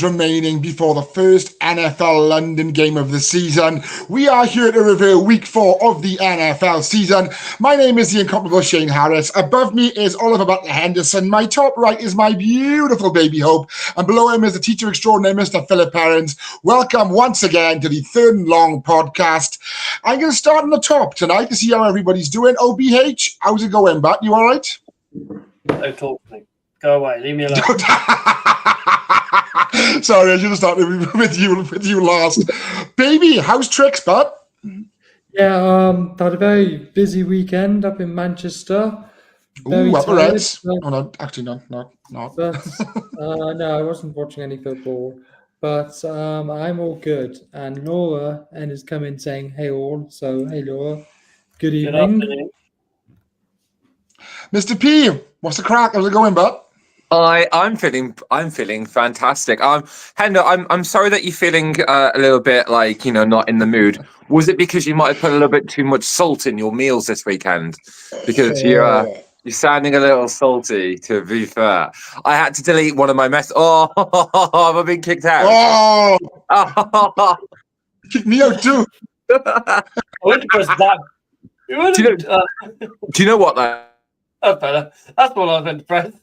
days remaining before the first NFL London game of the season. We are here to review week 4 of the NFL season. My name is the incomparable Shane Harris. Above me is Oliver Butler Henderson. My top right is my beautiful baby Hope. And below him is the teacher extraordinaire, Mr. Philip Perrins. Welcome once again to the Third and Long podcast. I'm going to start on the top tonight to see how everybody's doing. OBH, how's it going, Butt? You all right? Don't talk to me. Go away. Leave me alone. Sorry, I should have started with you last. Baby, how's tricks, bud? Yeah, had a very busy weekend up in Manchester. Ooh, up the Reds. Oh, no, actually, no. But, no, I wasn't watching any football. But I'm all good. And Laura is coming saying, hey all. So, hey Laura. Good evening. Mr. P, what's the crack? How's it going, bud? I'm feeling fantastic. Hendo, I'm sorry that you're feeling a little bit like, not in the mood. Was it because you might have put a little bit too much salt in your meals this weekend? Because you're sounding a little salty, to be fair. I had to delete one of my messages. Oh, I've been kicked out. Oh, kick me out too. Do you know what though? Oh, fella. That's what I've been press.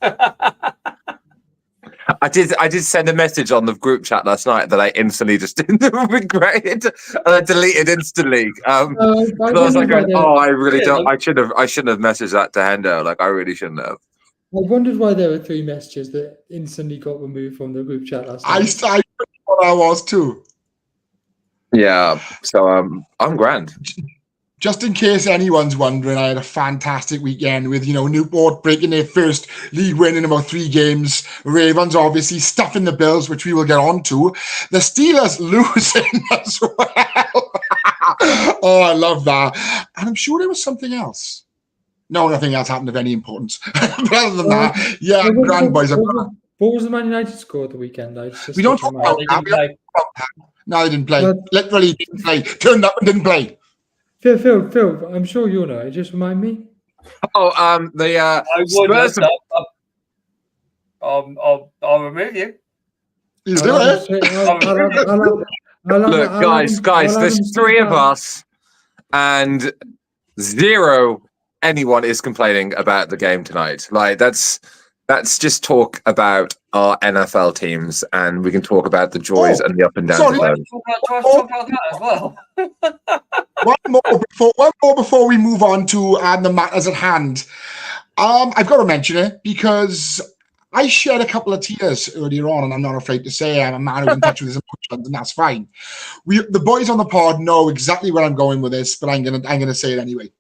I did send a message on the group chat last night that I instantly just didn't regret, and I deleted instantly. I was like, I really don't. I shouldn't have messaged that to Hendo. Like, I really shouldn't have. I wondered why there were 3 messages that instantly got removed from the group chat last night. I thought I was too. Yeah, so I'm grand. Just in case anyone's wondering, I had a fantastic weekend with, Newport breaking their first league win in about 3 games. Ravens obviously stuffing the Bills, which we will get on to. The Steelers losing as well. Oh, I love that. And I'm sure there was something else. No, nothing else happened of any importance. But other than that, yeah, grand boys. What was the Man United score at the weekend? We don't talk about that. No, they didn't play. Literally didn't play. Turned up and didn't play. Phil, I'm sure you'll know. Just remind me. The Spurs. I'll remove you. You do it. Look, guys, there's 3 of us, and 0 anyone is complaining about the game tonight. Like that's just talk about our NFL teams, and we can talk about the joys and the up and downs. Sorry, talk about that as well. One more before we move on to the matters at hand. I've got to mention it because I shed a couple of tears earlier on, and I'm not afraid to say I'm a man who's in touch with his emotions, and that's fine. The boys on the pod know exactly where I'm going with this, but I'm gonna say it anyway.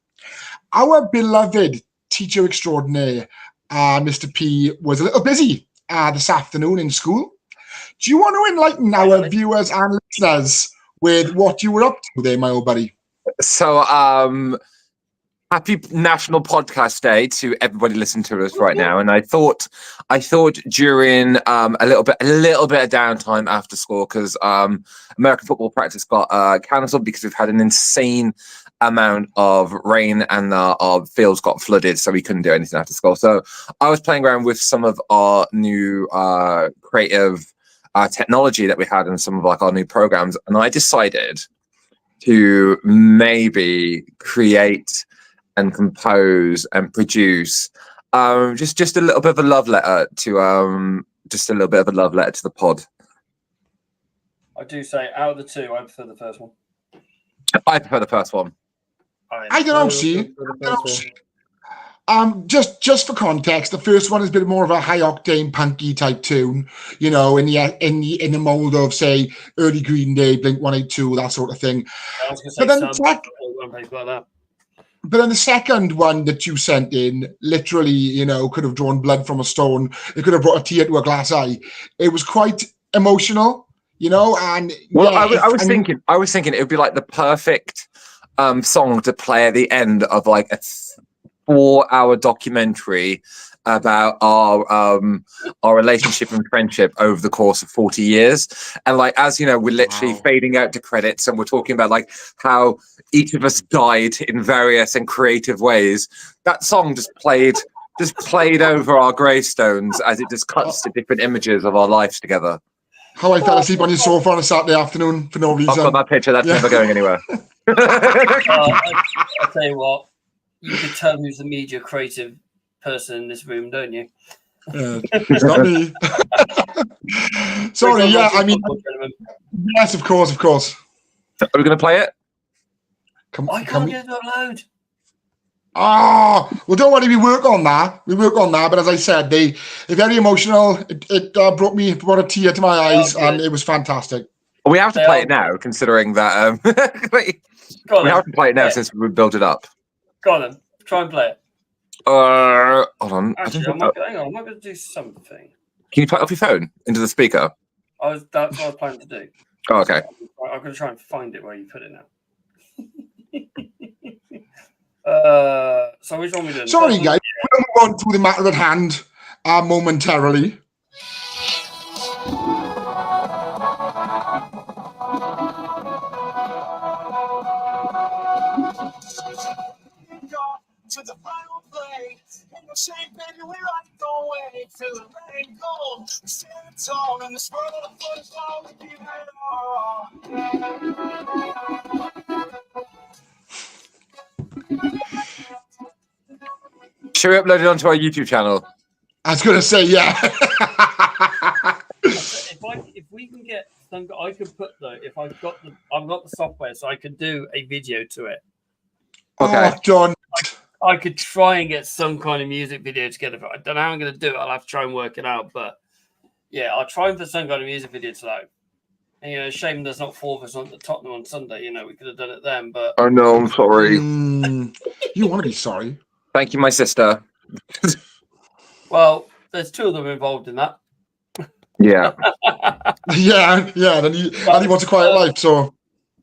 Our beloved teacher extraordinaire, Mr. P, was a little busy this afternoon in school. Do you want to enlighten our viewers and listeners with what you were up to there, my old buddy? So, happy National Podcast Day to everybody listening to us right now. And I thought during a little bit of downtime after school, because American football practice got cancelled because we've had an insane amount of rain and our fields got flooded, so we couldn't do anything after school. So I was playing around with some of our new creative technology that we had in some of our new programs, and I decided to maybe create and compose and produce just a little bit of a love letter to the pod. I do say, out of the 2, I prefer the first one. I prefer the first one. I don't know, see. Just for context, the first one has been more of a high octane punky type tune, in the mold of, say, early Green Day, Blink 182, that sort of thing. But then the second one that you sent in, literally, could have drawn blood from a stone. It could have brought a tear to a glass eye. It was quite emotional, and I was thinking it would be like the perfect song to play at the end of like a 4-hour documentary about our relationship and friendship over the course of 40 years. And as we're literally fading out to credits, and we're talking about how each of us died in various and creative ways. That song just played over our gravestones as it just cuts to different images of our lives together. how I fell asleep on your sofa on a Saturday afternoon for no reason. I've got that picture. That's Yeah. never going anywhere. I'll tell you what, you could tell who's the media creative person in this room, don't you? It's not me. Sorry, yeah, I mean, yes, of course. Are we going to play it? I can't get it to upload. Well, don't worry, we work on that. But as I said, they're very emotional. It brought a tear to my eyes, and it was fantastic. We have to play it now, considering that we have to play it now since we built it up. Go on then, try and play it. Hold on. Actually, hang on, I might going to do something. Can you play it off your phone into the speaker? That's what I was planning to do. Oh, okay. I'm going to try and find it where you put it now. So which one are we doing? Sorry, guys. We'll move on to the matter at hand momentarily. To the final play, in the same baby, we like the way till the rain goes. We stand tall in this world of football. We give it all. Should we upload it onto our YouTube channel? I was going to say, yeah. If we can get some, I could put I've got the software, so I could do a video to it. Okay. Oh, John. I could try and get some kind of music video together, but I don't know how I'm going to do it. I'll have to try and work it out. But yeah, I'll try and put some kind of music video to that. And, shame there's not 4 of us on the Tottenham on Sunday. We could have done it then. But Oh no, I'm sorry. You want to be sorry? Thank you, my sister. well, there's 2 of them involved in that. Yeah. Yeah. And he wants a quiet life. So,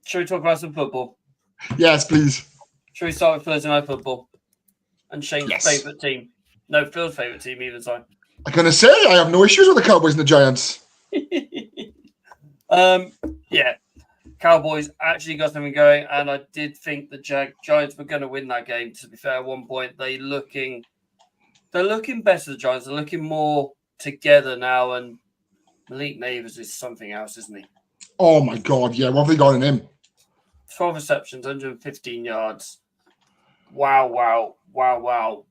Should we talk about some football? yes, please. Should we start with Thursday night football? And Shane's Yes. favourite team. No, Phil's favourite team either time. I'm going to say I have no issues with the Cowboys and the Giants. Yeah. Cowboys actually got something going, and I did think the Giants were going to win that game. To be fair, at one point they're looking better. The Giants are looking more together now, and Malik Neighbours is something else, isn't he? Oh my God, yeah. What have they got in him? 12 receptions, 115 yards. Wow.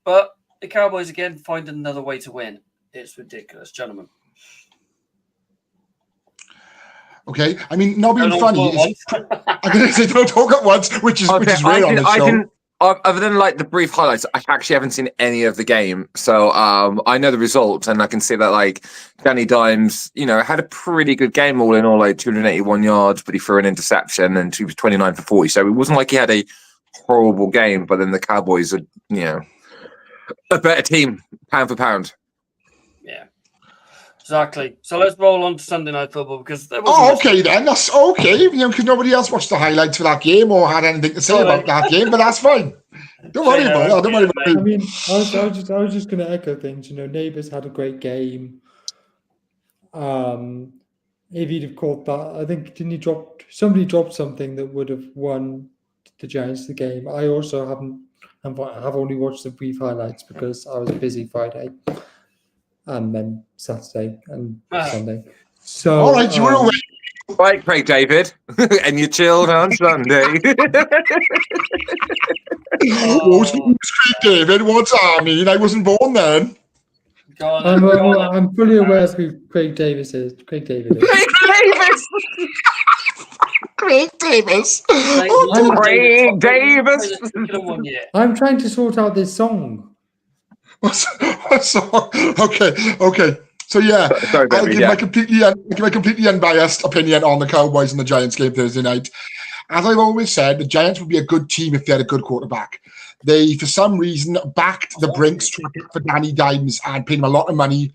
But the Cowboys again find another way to win. It's ridiculous, gentlemen. Okay, I mean, not being Don't funny. I'm going to say don't talk at once, which is rare on this show. Other than like the brief highlights, I actually haven't seen any of the game, so I know the results, and I can see that like Danny Dimes, had a pretty good game all in all, like 281 yards, but he threw an interception, and he was 29 for 40. So it wasn't like he had a horrible game. But then the Cowboys are, a better team, pound for pound. Yeah, exactly. So let's roll on to Sunday night football because there was. Oh, okay then. That's okay. Because nobody else watched the highlights for that game or had anything to say about that game, but that's fine. Don't worry about it. Don't worry about it. I mean, I was just going to echo things. Neighbours had a great game. If he'd have caught that, I think somebody dropped something that would have won the Giants the game. I also have only watched the brief highlights because I was busy Friday and then Saturday and Sunday. So all right, you were away. Right, Craig David, and you chilled on Sunday. Who's Craig David? What's that mean? I wasn't born then. I'm fully aware of who Craig Davis is. Craig David is. Craig Davis. Craig Davis. I'm trying to sort out this song. What song? Okay. So yeah, Sorry, I'll give my completely unbiased opinion on the Cowboys and the Giants game Thursday night. As I've always said, the Giants would be a good team if they had a good quarterback. They, for some reason, backed the Brinks traffic for Danny Dimes and paid him a lot of money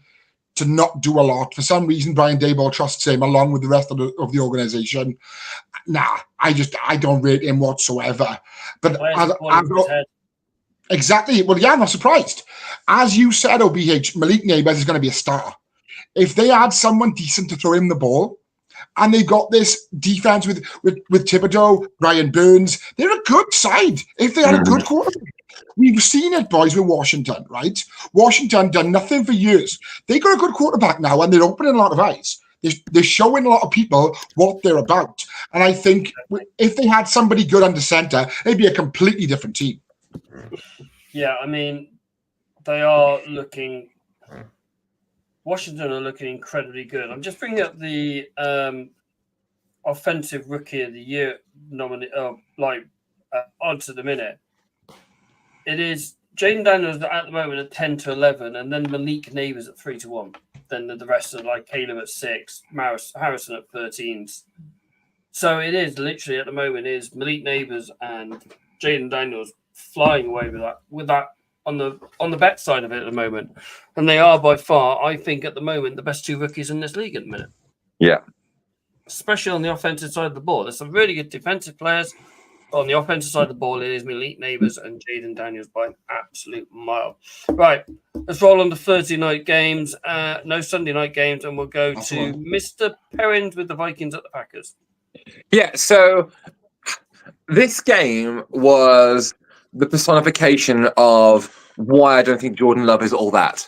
to not do a lot. For some reason, Brian Daboll trusts him along with the rest of the organization. Nah, I don't rate him whatsoever. But exactly. Well, yeah, I'm not surprised. As you said, OBH, Malik Neighbours is going to be a star. If they had someone decent to throw him the ball, and they got this defense with Thibodeau, Brian Burns, they're a good side if they had a good quarterback. We've seen it, boys, with Washington, right? Washington done nothing for years. They got a good quarterback now, and they're opening a lot of eyes. They're showing a lot of people what they're about. And I think if they had somebody good under center, it'd be a completely different team. Yeah, I mean, they are looking. Washington are looking incredibly good. I'm just bringing up the offensive rookie of the year odds at the minute. It is Jaden Daniels at the moment at 10-11, and then Malik Neighbors at 3-1. Then the rest are like Caleb at 6, Harrison at 13s. So it is literally at the moment is Malik Neighbors and Jaden Daniels flying away with that on the bet side of it at the moment. And they are by far, I think, at the moment, the best 2 rookies in this league at the minute. Yeah. Especially on the offensive side of the ball. There's some really good defensive players. On the offensive side of the ball, it is Malik Neighbors and Jaden Daniels by an absolute mile. Right, let's roll on to Thursday night games. No Sunday night games, and we'll go to Mr. Perrins with the Vikings at the Packers. Yeah, so this game was the personification of why I don't think Jordan Love is all that.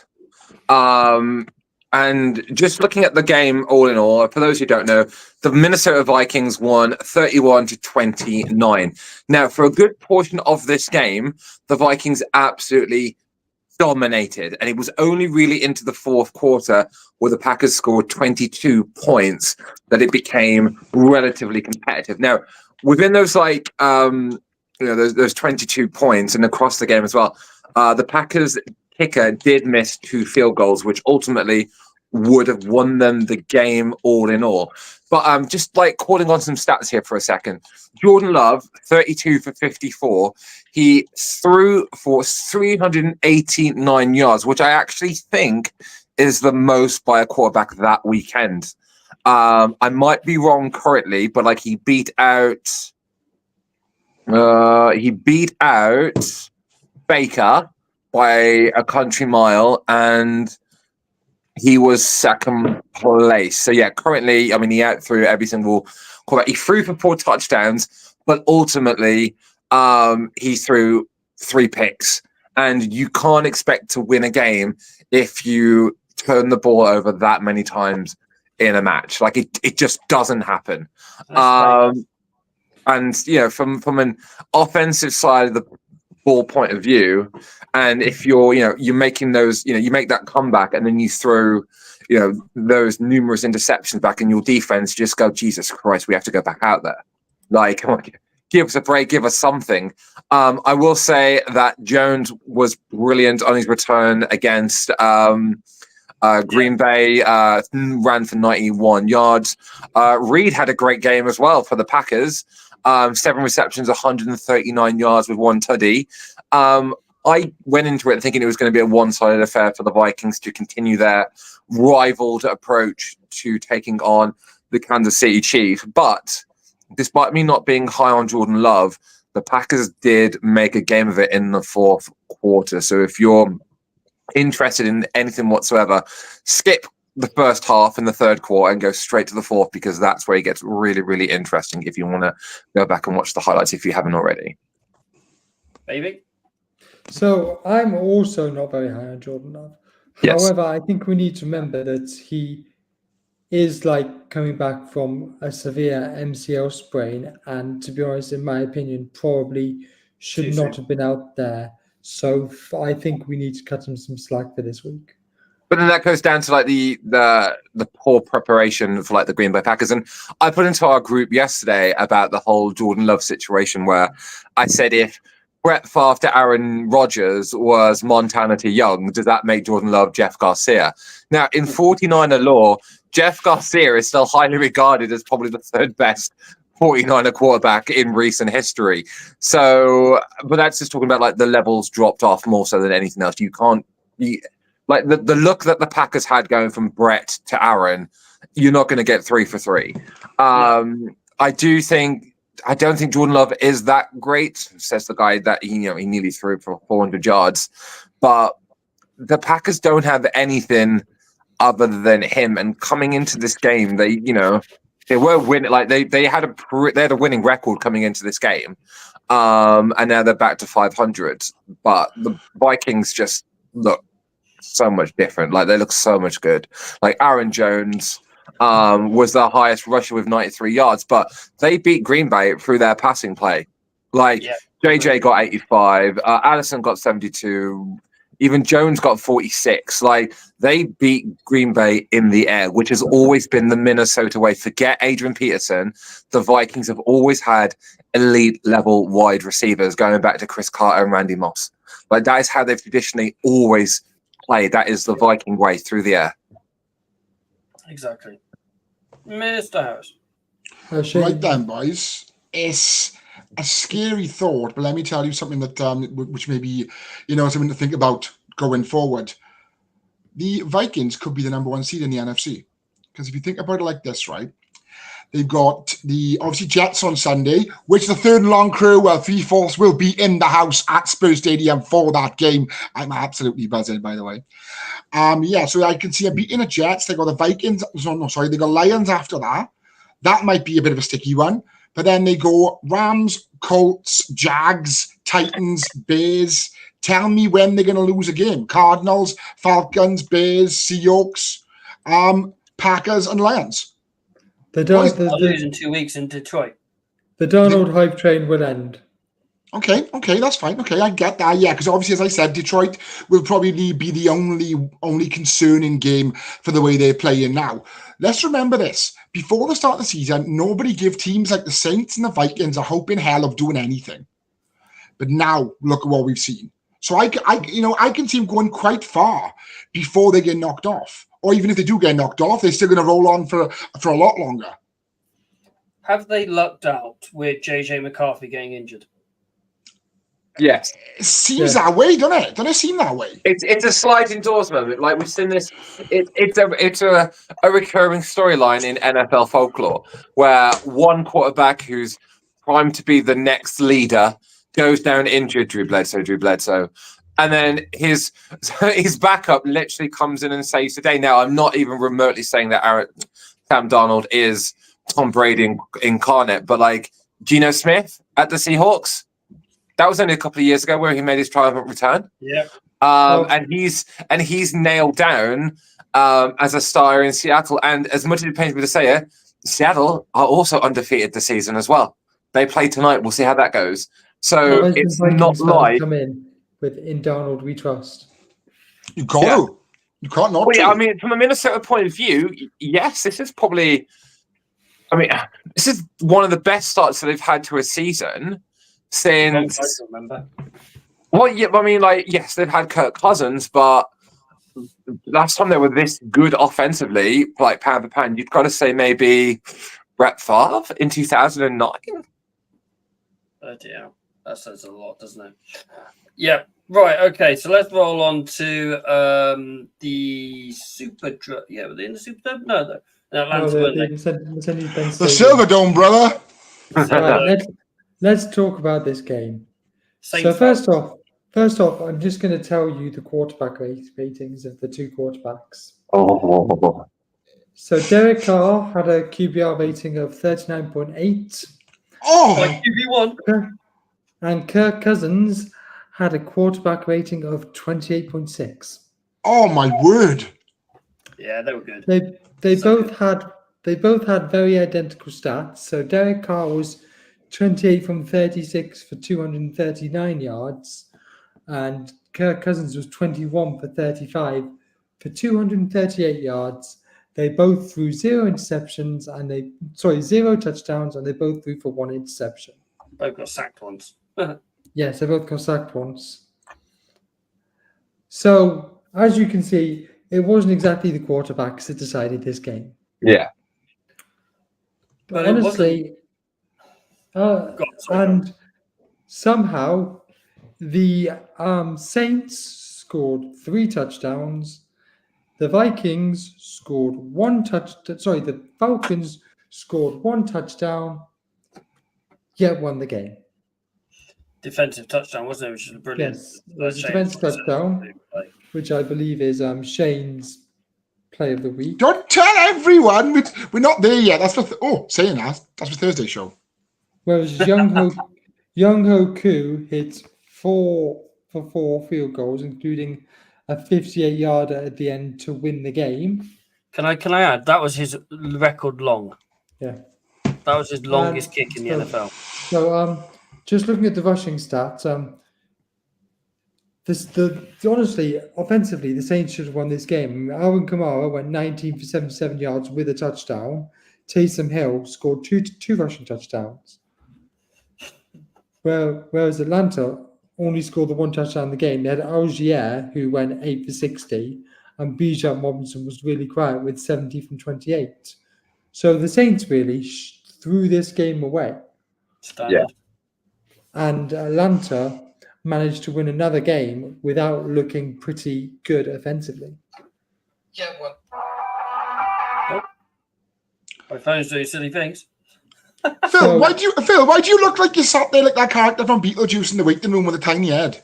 And just looking at the game all in all, for those who don't know, the Minnesota Vikings won 31-29. Now, for a good portion of this game, the Vikings absolutely dominated. And it was only really into the fourth quarter where the Packers scored 22 points that it became relatively competitive. Now, within those those 22 points and across the game as well, the Packers kicker did miss 2 field goals, which ultimately would have won them the game all in all. But just like calling on some stats here for a second. Jordan Love, 32 for 54. He threw for 389 yards, which I actually think is the most by a quarterback that weekend. I might be wrong currently, but like he beat out Baker by a country mile, and he was second place. So yeah, currently, I mean, he outthrew every single quarterback. He threw for 4 touchdowns, but ultimately, he threw 3 picks. And you can't expect to win a game if you turn the ball over that many times in a match. Like it just doesn't happen. And from an offensive side of the ball point of view, and if you're making those, you make that comeback and then you throw those numerous interceptions back in your defense, just go, Jesus Christ, we have to go back out there. Like, come on, give us a break, give us something. I will say that Jones was brilliant on his return against Green Bay, ran for 91 yards. Reed had a great game as well for the Packers. 7 receptions, 139 yards with 1 tutty. I went into it thinking it was going to be a one-sided affair for the Vikings to continue their rivaled approach to taking on the Kansas City Chiefs. But despite me not being high on Jordan Love, the Packers did make a game of it in the fourth quarter. So if you're interested in anything whatsoever, skip the first half in the third quarter and go straight to the fourth, because that's where it gets really, really interesting if you want to go back and watch the highlights if you haven't already. Baby? So I'm also not very high on Jordan Love. Yes. However, I think we need to remember that he is like coming back from a severe MCL sprain, and to be honest, in my opinion, probably should not have been out there. So I think we need to cut him some slack for this week. But then that goes down to like the poor preparation for like the Green Bay Packers. And I put into our group yesterday about the whole Jordan Love situation, where I said, if Brett Favre to Aaron Rodgers was Montana to Young, does that make Jordan Love Jeff Garcia? Now, in 49er law, Jeff Garcia is still highly regarded as probably the 3rd best 49er quarterback in recent history. So, but that's just talking about like the levels dropped off more so than anything else. Like the look that the Packers had going from Brett to Aaron, you're not going to get 3 for 3. I don't think Jordan Love is that great, says the guy that he nearly threw for 400 yards. But the Packers don't have anything other than him. And coming into this game, they were winning. Like they had a winning record coming into this game, and now they're back to 500. But the Vikings just look so much different. Like they look so much good. Like Aaron Jones, was their highest rusher with 93 yards, but they beat Green Bay through their passing play. Like Yeah. JJ got 85, Allison got 72, even Jones got 46. Like they beat Green Bay in the air, which has always been the Minnesota way. Forget Adrian Peterson. The Vikings have always had elite level wide receivers going back to Chris Carter and Randy Moss. Like that is how they've traditionally always played. That is the Viking way through the air. Exactly. Mr. Harris. Right then, boys. It's a scary thought, but let me tell you something that which may be, something to think about going forward. The Vikings could be the number 1 seed in the NFC. Because if you think about it like this, right? They've got the, obviously, Jets on Sunday, which the third and long crew, well, three-fourths will be in the house at Spurs Stadium for that game. I'm absolutely buzzing, by the way. So I can see them beating the Jets. They got the Vikings. They got Lions after that. That might be a bit of a sticky one. But then they go Rams, Colts, Jags, Titans, Bears. Tell me when they're going to lose a game. Cardinals, Falcons, Bears, Seahawks, Packers, and Lions. They'll lose in 2 weeks in Detroit. The Darnold hype train will end. Okay, that's fine. Okay, I get that. Yeah, because obviously, as I said, Detroit will probably be the only concerning game for the way they're playing now. Let's remember this. Before the start of the season, nobody gave teams like the Saints and the Vikings a hope in hell of doing anything. But now, look at what we've seen. So I can see them going quite far before they get knocked off. Or even if they do get knocked off, they're still going to roll on for a lot longer. Have they lucked out with JJ McCarthy getting injured? Yes. It seems that way, doesn't it? Doesn't it seem that way? It's a sliding doors moment. Like we've seen this. It's a recurring storyline in NFL folklore where one quarterback who's primed to be the next leader goes down injured. Drew Bledsoe. And then his backup literally comes in and saves the day. Now, I'm not even remotely saying that Sam Darnold is Tom Brady incarnate, but like Geno Smith at the Seahawks, that was only a couple of years ago where he made his triumphant return. Yeah. And he's nailed down as a star in Seattle. And as much as it pains me to say it, Seattle are also undefeated this season as well. They play tonight. We'll see how that goes. So it's not like come in with in Darnold we trust. You got to. You can't not. I mean, from a Minnesota point of view, yes, this is probably. I mean, this is one of the best starts that they've had to a season since. I remember. Well, yeah, I mean, like, yes, they've had Kirk Cousins, but last time they were this good offensively, like pound for pound, you've got to say maybe Brett Favre in 2009. Oh dear, that says a lot, doesn't it? Yeah. Right. Okay. So let's roll on to the Super. Yeah, were they in the Superdome? No, Atlanta, weren't they? The Silver Dome, brother. Right, let's talk about this game. Saints So first off, I'm just going to tell you the quarterback ratings of the two quarterbacks. Oh. So Derek Carr had a QBR rating of 39.8. Oh, like QB1. And Kirk Cousins had a quarterback rating of 28.6. Oh my word! Yeah, they were good. They both had very identical stats. So Derek Carr was 28 from 36 for 239 yards, and Kirk Cousins was 21 for 35 for 238 yards. They both threw zero touchdowns, and they both threw for one interception. Both got sacked once. Yes, they both got sacked once. So, as you can see, it wasn't exactly the quarterbacks that decided this game. Yeah. But honestly, and somehow the Saints scored 3 touchdowns. The Vikings scored 1 touchdown. Sorry, the Falcons scored 1 touchdown, yet won the game. Defensive touchdown, wasn't it? Which is brilliant. Yes, it was a defensive touchdown, which I believe is Shane's play of the week. Don't tell everyone we're not there yet. That's for saying that's for Thursday's show. Whereas Young Ho Koo hit 4 for 4 field goals, including a 58-yarder at the end to win the game. Can I add that was his record long? Yeah. That was his longest kick in the NFL. So just looking at the rushing stats, honestly, offensively, the Saints should have won this game. Alvin Kamara went 19 for 77 yards with a touchdown. Taysom Hill scored two rushing touchdowns. Whereas Atlanta only scored the one touchdown in the game. They had Algier, who went 8 for 60, and Bijan Robinson was really quiet with 70 from 28. So the Saints really threw this game away. Standard. Yeah. And Atlanta managed to win another game without looking pretty good offensively. Yeah, well, My phone's doing silly things. Phil, why do you look like you sat there like that character from Beetlejuice in the waiting room with a tiny head?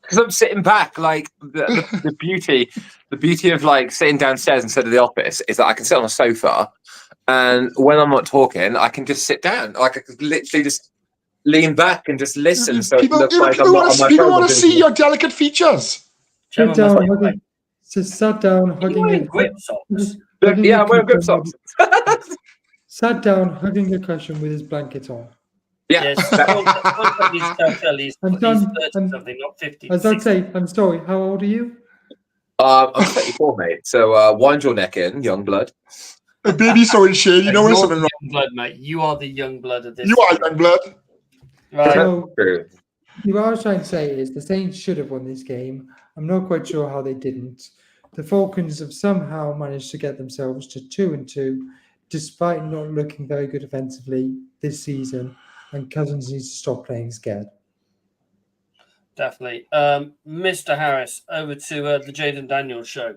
Because I'm sitting back, like the beauty of like sitting downstairs instead of the office is that I can sit on a sofa, and when I'm not talking, I can just sit down. Like I could literally just lean back and just listen. So People it looks like I'm want not on my phone. to see your delicate features. Sit down, sat down, hugging wearing your grip socks. Yeah, I'm wearing grip socks. Sat down, hugging a cushion with his blanket on. Yeah. Yes. He's I'm done. 30 something, not 50. As I'd say, I'm sorry, how old are you? I'm 34, mate. So wind your neck in, young blood. A baby sorry, Shane. You know You're what's something the wrong. young blood, mate. You are the young blood of this. You are young blood. Right. So, True. what I was trying to say is the Saints should have won this game. I'm not quite sure how they didn't. The Falcons have somehow managed to get themselves to 2-2, despite not looking very good offensively this season, and Cousins needs to stop playing scared. Definitely. Mr. Harris, over to the Jaden Daniels show.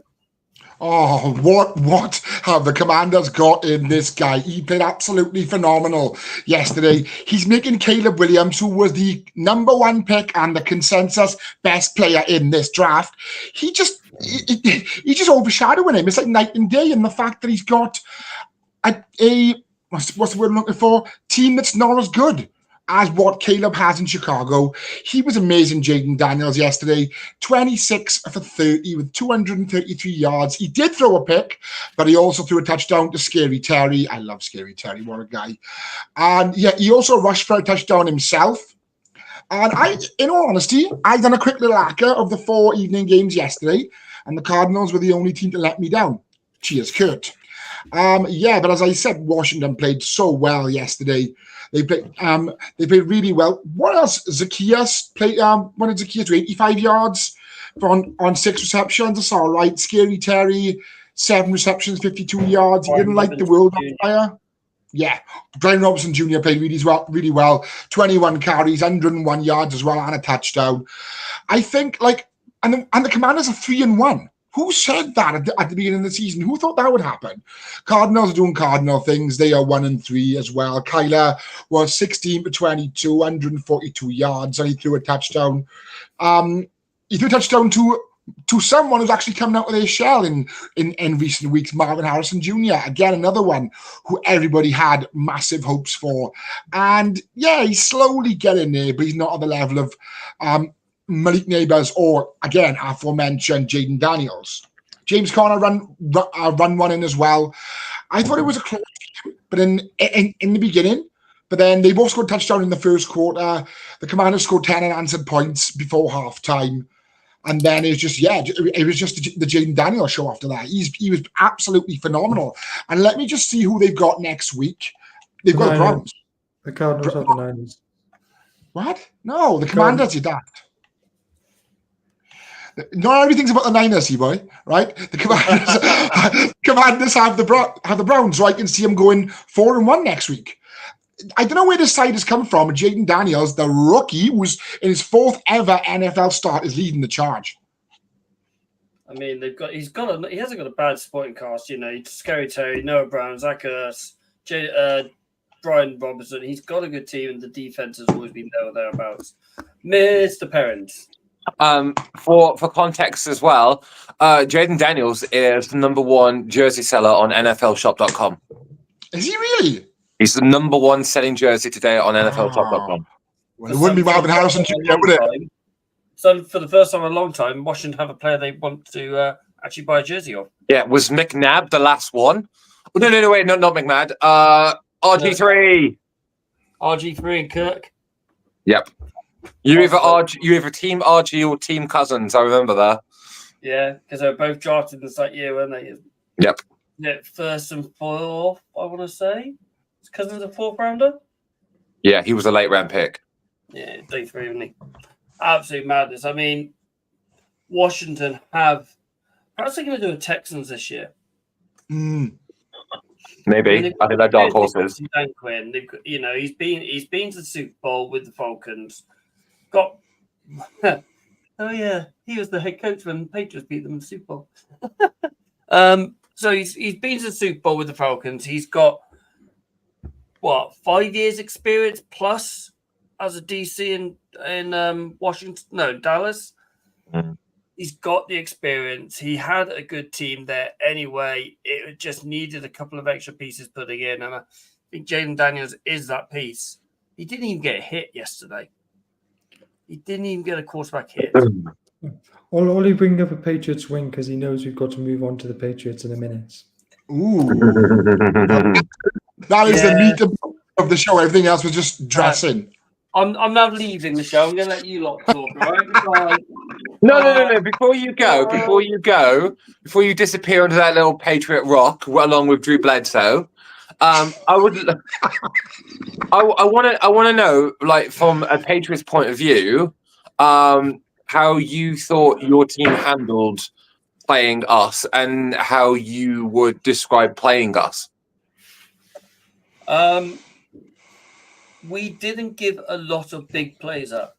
Oh, what have the Commanders got in this guy? He played absolutely phenomenal yesterday. He's making Caleb Williams, who was the #1 pick and the consensus best player in this draft, he just overshadowing him. It's like night and day, and the fact that he's got a what's the word I'm looking for? Team that's not as good as what Caleb has in Chicago. He was amazing, Jaden Daniels, yesterday. 26 for 30 with 233 yards. He did throw a pick, but he also threw a touchdown to Scary Terry. I love Scary Terry. What a guy. And yeah, he also rushed for a touchdown himself. And in all honesty, I've done a quick little acca of the 4 evening games yesterday, and the Cardinals were the only team to let me down. Cheers, Kurt. But as I said, Washington played so well yesterday. They played really well. What else? Zacchaeus played. What did Zacchaeus do? 85 yards on 6 receptions. That's all right. Scary Terry, 7 receptions, 52 yards. He didn't light the world on fire. Yeah, Brian Robinson Jr. played really well. 21 carries, 101 yards as well, and a touchdown. I think and the Commanders are 3-1. Who said that at the beginning of the season? Who thought that would happen? Cardinals are doing Cardinal things. They are 1-3 as well. Kyler was 16 for 22, 142 yards, and he threw a touchdown. He threw a touchdown to someone who's actually coming out of their shell in recent weeks, Marvin Harrison Jr. Again, another one who everybody had massive hopes for. And yeah, he's slowly getting there, but he's not at the level of Malik Neighbors or, again, aforementioned Jaden Daniels. James Conner run one in as well. I thought it was a close game, but in the beginning, but then they both scored a touchdown in the first quarter. The Commanders scored 10 unanswered points before halftime. And then it was just the Jaden Daniels show after that. He was absolutely phenomenal. And let me just see who they've got next week. They've got the Browns. The Cardinals have the Niners. What? No, the Commanders did that. Not everything's about the Niners, boy, right? The Commanders have the Browns, so I can see them going 4-1 next week. I don't know where this side has come from. Jaden Daniels, the rookie, who's in his 4th ever NFL start, is leading the charge. I mean, he hasn't got a bad supporting cast. You know, Scary Terry, Noah Brown, Zach Ertz, Brian Robinson. He's got a good team, and the defense has always been there or thereabouts. Mr. Perrins. For context as well, Jaden Daniels is the #1 jersey seller on NFLshop.com. Is he really? He's the #1 selling jersey today on NFLshop.com. Well, it wouldn't be Marvin Harrison Jr., would it? So for the first time in a long time, Washington have a player they want to actually buy a jersey of. Yeah, was McNabb the last one? Oh, no, wait, not McNabb. RG3. RG3 and Kirk. Yep. You either team RG or team Cousins. I remember that. Yeah, because they were both drafted in that year, weren't they? Yep. Yeah, first and fourth, I want to say. Is Cousins a fourth rounder? Yeah, he was a late round pick. Yeah, day 3, wasn't he? Absolute madness. I mean, Washington have. How's they going to do with Texans this year? Mm. Maybe. I think they're dark horses. Dan Quinn, he's been to the Super Bowl with the Falcons. Got. Oh yeah, he was the head coach when the Patriots beat them in the Super Bowl. So he's been to the Super Bowl with the Falcons. He's got 5 years experience plus as a DC in Washington, no, Dallas. Mm. He's got the experience. He had a good team there anyway. It just needed a couple of extra pieces putting in, and I think Jaden Daniels is that piece. He didn't even get hit yesterday. He didn't even get a quarterback hit. Ollie bring up a Patriots win because he knows we've got to move on to the Patriots in a minute. Ooh. That is the meat of the show. Everything else was just dressing. I'm now leaving the show. I'm going to let you lot talk, right? Bye. No. Before you disappear into that little Patriot rock along with Drew Bledsoe, I want to know, like, from a Patriots point of view, how you thought your team handled playing us and how you would describe playing us. We didn't give a lot of big plays up.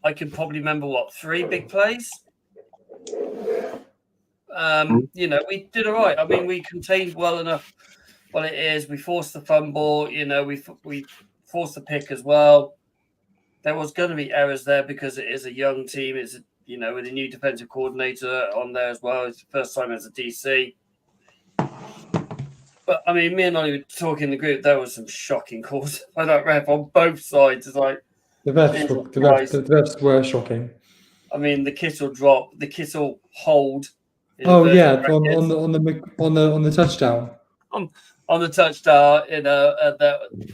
I can probably remember 3 big plays. We did all right. I mean, we contained well enough. Well, it is. We forced the fumble. We forced the pick as well. There was going to be errors there because it is a young team. It's with a new defensive coordinator on there as well. It's the first time as a DC. But I mean, me and Ollie were talking in the group. There was some shocking calls by that ref on both sides. It's like the refs were shocking. I mean, the Kittle drop, the Kittle hold. Oh yeah, on the touchdown. On the touchdown,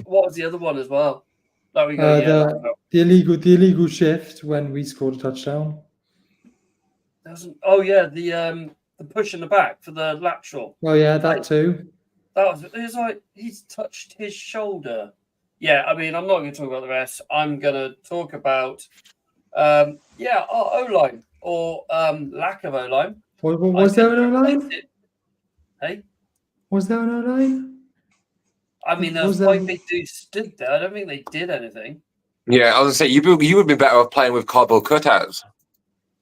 what was the other one as well? That we got the illegal shift when we scored a touchdown. The push in the back for the lateral. Oh yeah, that too. It was like he's touched his shoulder. Yeah, I mean, I'm not going to talk about the rest. I'm going to talk about our O-line or lack of O-line. Was there an O-line? Hey? Was there an O-line? I mean, there was 5 big dudes stood there. I don't think they did anything. Yeah, I was going to say, you would be better off playing with cardboard cutouts.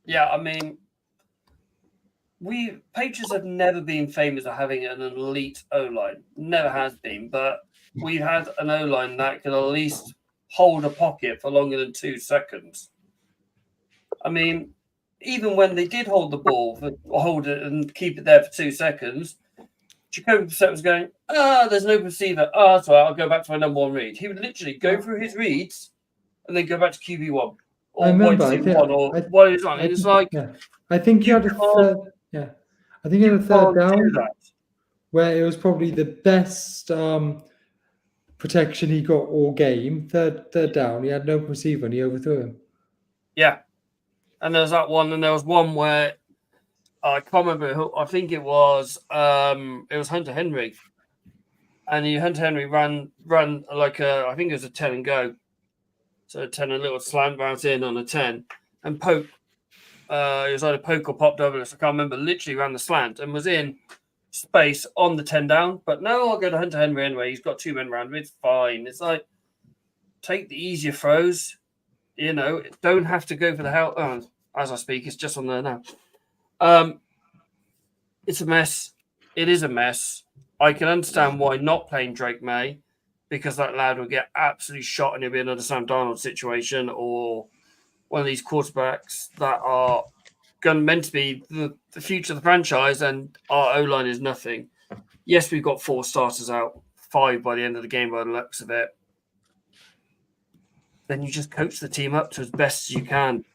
Yeah, I mean, Patriots have never been famous for having an elite O-line. Never has been, but we've had an O-line that can at least hold a pocket for longer than 2 seconds. I mean, even when they did hold the ball, hold it and keep it there for 2 seconds, Jacoby Brissett was going, there's no receiver. That's all right, I'll go back to my number 1 read. He would literally go through his reads and then go back to QB1. Or I remember. It's like... Yeah. I think you had a third... Yeah. I think you had a third down where it was probably the best protection he got all game. Third down, he had no receiver and he overthrew him. Yeah. And there was that one, and there was one where I can't remember who. I think it was Hunter Henry, and Hunter Henry ran like I think it was a 10 and go, so a 10 a little slant route in on a 10 and poke. It was either poke or popped over us. I can't remember. Literally ran the slant and was in space on the 10 down. But no, I'll go to Hunter Henry anyway. He's got 2 men around him. It's fine. It's like take the easier throws. Don't have to go for the help. As I speak, it's just on there now. It's a mess. It is a mess. I can understand why not playing Drake May, because that lad will get absolutely shot and it'll be another Sam Darnold situation or one of these quarterbacks that are meant to be the future of the franchise, and our O-line is nothing. Yes, we've got 4 starters out, 5 by the end of the game by the looks of it. Then you just coach the team up to as best as you can.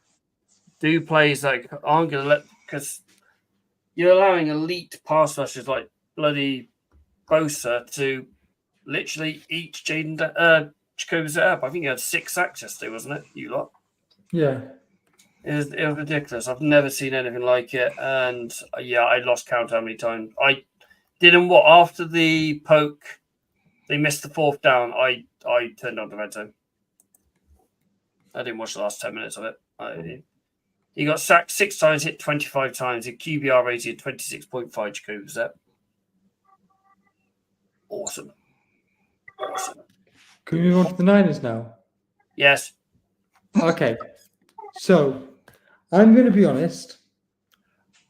do plays that aren't going to let, because you're allowing elite pass rushers like bloody Bosa to literally eat Jacoby up. I think he had 6 sacks yesterday, wasn't it? You lot. Yeah. It was ridiculous. I've never seen anything like it. And I lost count how many times. I didn't after the poke, they missed the 4th down. I turned on the red zone. I didn't watch the last 10 minutes of it. He got sacked 6 times, hit 25 times. His QBR rated 26.5 Jacoby Brissett. Awesome. Can we move on to the Niners now? Yes. Okay. So, I'm going to be honest.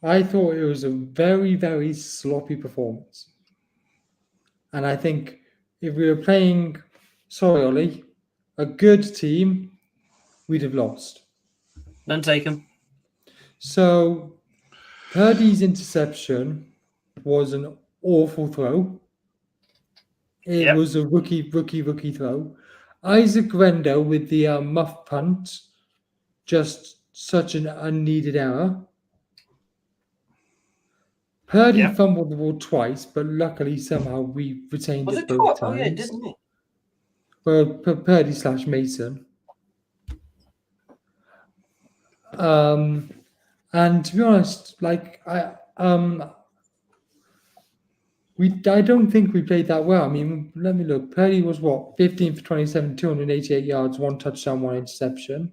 I thought it was a very, very sloppy performance. And I think if we were playing, sorry, Ollie, a good team, we'd have lost. None taken. So, Purdy's interception was an awful throw. It was a rookie throw. Isaac Rendo with the muff punt, just such an unneeded error. Purdy fumbled the ball twice, but luckily somehow we retained it both times. Oh, yeah, didn't he? Well, Purdy / Mason. And to be honest, I don't think we played that well. I mean, let me look. Purdy was 15 for 27, 288 yards, 1 touchdown, 1 interception.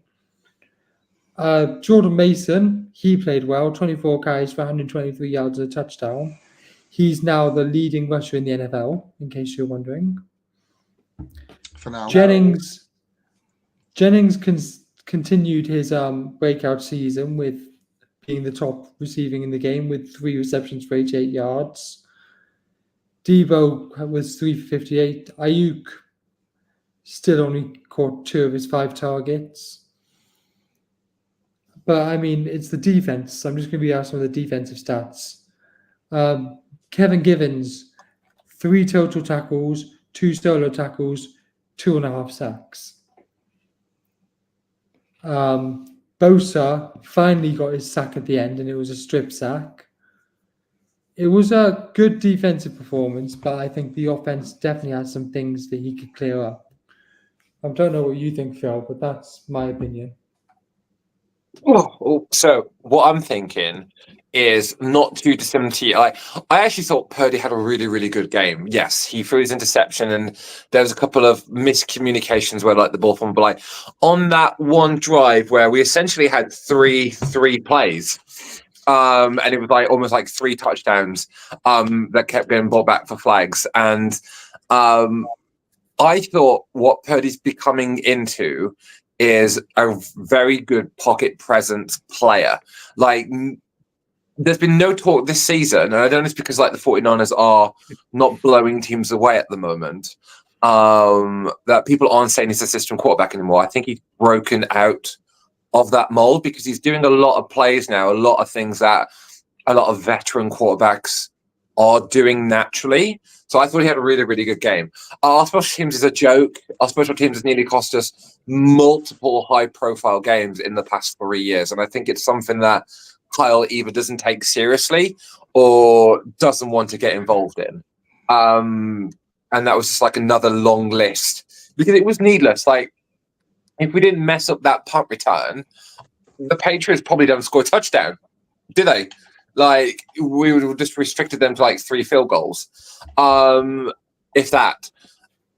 Jordan Mason, he played well, 24 carries for 123 yards and a touchdown. He's now the leading rusher in the NFL, in case you're wondering. For now. Jennings continued his breakout season with being the top receiving in the game with 3 receptions for 88 yards. Debo was 3 for 58. Ayuk still only caught 2 of his 5 targets. But, I mean, it's the defense. I'm just going to be asking some of the defensive stats. Kevin Givens, 3 total tackles, 2 solo tackles, 2.5 sacks. Bosa finally got his sack at the end, and it was a strip sack. It was a good defensive performance, but I think the offense definitely has some things that he could clear up. I don't know what you think, Phil, but that's my opinion. So what I'm thinking is not too dissimilar. I actually thought Purdy had a really, really good game. Yes, he threw his interception, and there was a couple of miscommunications where the ball fumbled. But on that one drive where we essentially had three plays, and it was almost 3 touchdowns that kept getting brought back for flags. And I thought what Purdy's becoming into is a very good pocket presence player. There's been no talk this season, and I don't know if it's because the 49ers are not blowing teams away at the moment, that people aren't saying he's a system quarterback anymore. I think he's broken out of that mold because he's doing a lot of plays now, a lot of things that a lot of veteran quarterbacks are doing naturally. So I thought he had a really, really good game. Our special teams is a joke. Our special teams has nearly cost us multiple high-profile games in the past 3 years. And I think it's something that Kyle either doesn't take seriously or doesn't want to get involved in. And that was just another long list because it was needless. If we didn't mess up that punt return, the Patriots probably don't score a touchdown, do they? We would have just restricted them to 3 field goals. If that.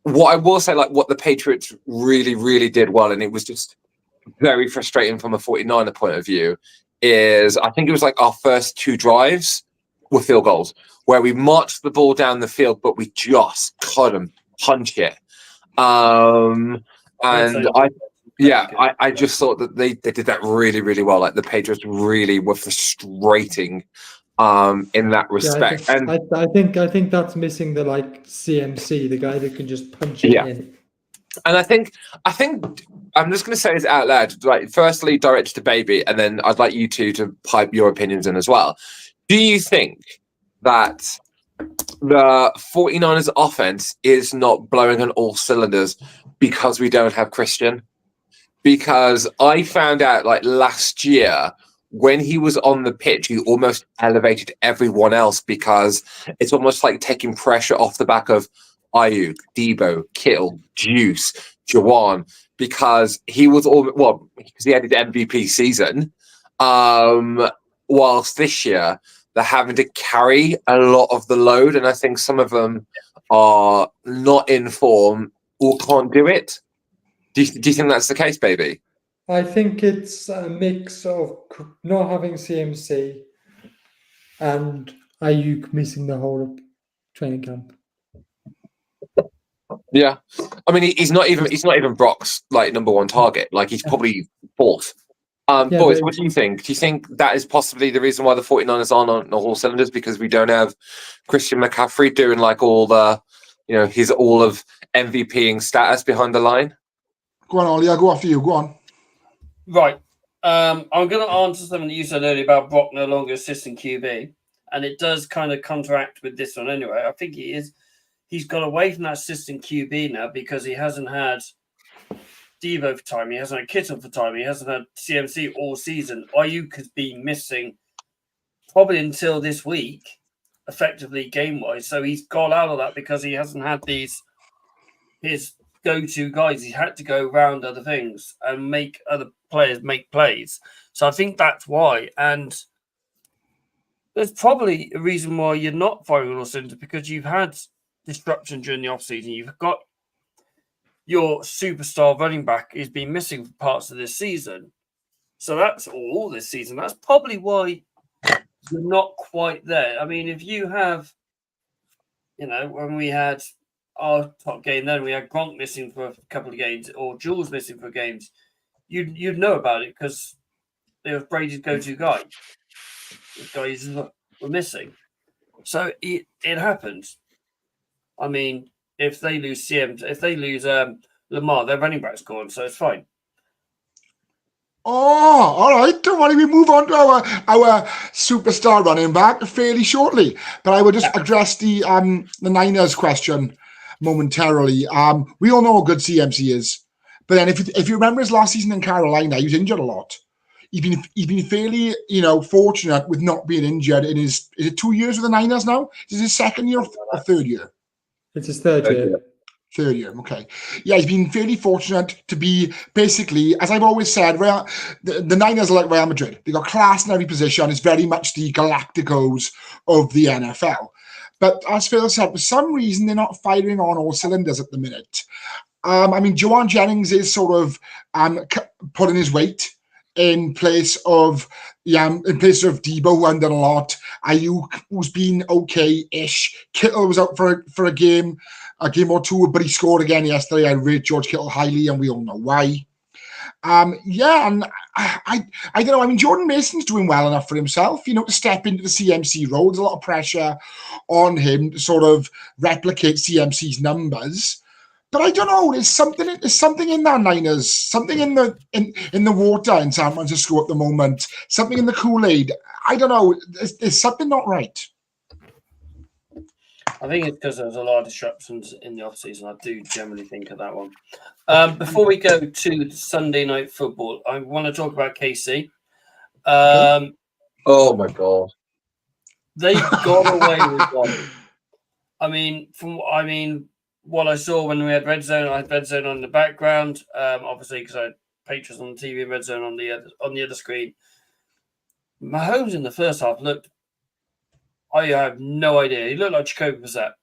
What I will say, what the Patriots really, really did well, and it was just very frustrating from a 49er point of view, is I think it was our first 2 drives were field goals, where we marched the ball down the field, but we just couldn't punch it. And I just thought that they did that really, really well. The Patriots really were frustrating in that respect. Yeah, I think that's missing the CMC, the guy that can just punch it in. And I think I'm just going to say this out loud. Firstly, directed to Baby, and then I'd like you two to pipe your opinions in as well. Do you think that the 49ers offense is not blowing on all cylinders because we don't have Christian? because I found out like last year when he was on the pitch, he almost elevated everyone else because it's almost like taking pressure off the back of Ayuk, Debo, Kittle, Juice, Jawan, because he was because he had his MVP season. Whilst this year they're having to carry a lot of the load, and I think some of them are not in form or can't do it. Do you think that's the case, baby? I think it's a mix of not having CMC and Ayuk missing the whole of training camp. Yeah, I mean he's not even Brock's like number one target. Like he's probably fourth. Yeah, boys, but- what do you think? Do you think that is possibly the reason why the 49ers aren't on all cylinders because we don't have Christian McCaffrey doing like all the, his all of MVPing status behind the line? Go on, Ollie. I'll go after you. Go on. Right. I'm going to answer something that you said earlier about Brock no longer assistant QB, and it does kind of counteract with this one anyway. I think he's got away from that assistant QB now because he hasn't had Devo for time, he hasn't had Kittle for time, he hasn't had CMC all season. Ayuk has been missing probably until this week, effectively game-wise. So he's got out of that because he hasn't had his go-to guys. He had to go around other things and make other players make plays. So I think that's why. And there's probably a reason why you're not firing all cylinders because you've had disruption during the offseason. You've got your superstar running back is been missing for parts of this season. So that's all this season. That's probably why you're not quite there. I mean, if you have, when we had our top game, then we had Gronk missing for a couple of games or Jules missing for games, you'd know about it because it was Brady's go-to guy. The guys were missing. So it happens. I mean, if they lose Lamar, their running back's gone, so it's fine. Oh, all right. Don't worry. We move on to our superstar running back fairly shortly. But I will just address the Niners question momentarily. We all know how good CMC is, but then if you remember his last season in Carolina, he was injured a lot. He's been fairly fortunate with not being injured in his. Is it 2 years with the Niners now? Is it his second year or third year? It's his third year. Third year, okay. Yeah, he's been fairly fortunate to be basically, as I've always said, the Niners are like Real Madrid. They've got class in every position. It's very much the Galacticos of the NFL. But as Phil said, for some reason, they're not firing on all cylinders at the minute. I mean, Jawan Jennings is sort of putting his weight in place of Debo, who hadn't done a lot. Ayuk, who's been okay-ish. Kittle was out for a game or two, but he scored again yesterday. I rate George Kittle highly, and we all know why. And I don't know. I mean, Jordan Mason's doing well enough for himself, to step into the CMC role. There's a lot of pressure on him to sort of replicate CMC's numbers. But I don't know. There's something in that Niners, something in the water in San Francisco at the moment, something in the Kool-Aid. I don't know. There's something not right. I think it's because there's a lot of disruptions in the offseason. I do generally think of that one. Before we go to Sunday Night Football, I want to talk about KC. Oh my God. They got away with one. I mean, what I saw when we had Red Zone, I had Red Zone on the background, obviously because I had Patriots on the TV and Red Zone on the other screen. Mahomes in the first half looked, I have no idea. He looked like Jacoby Brissett.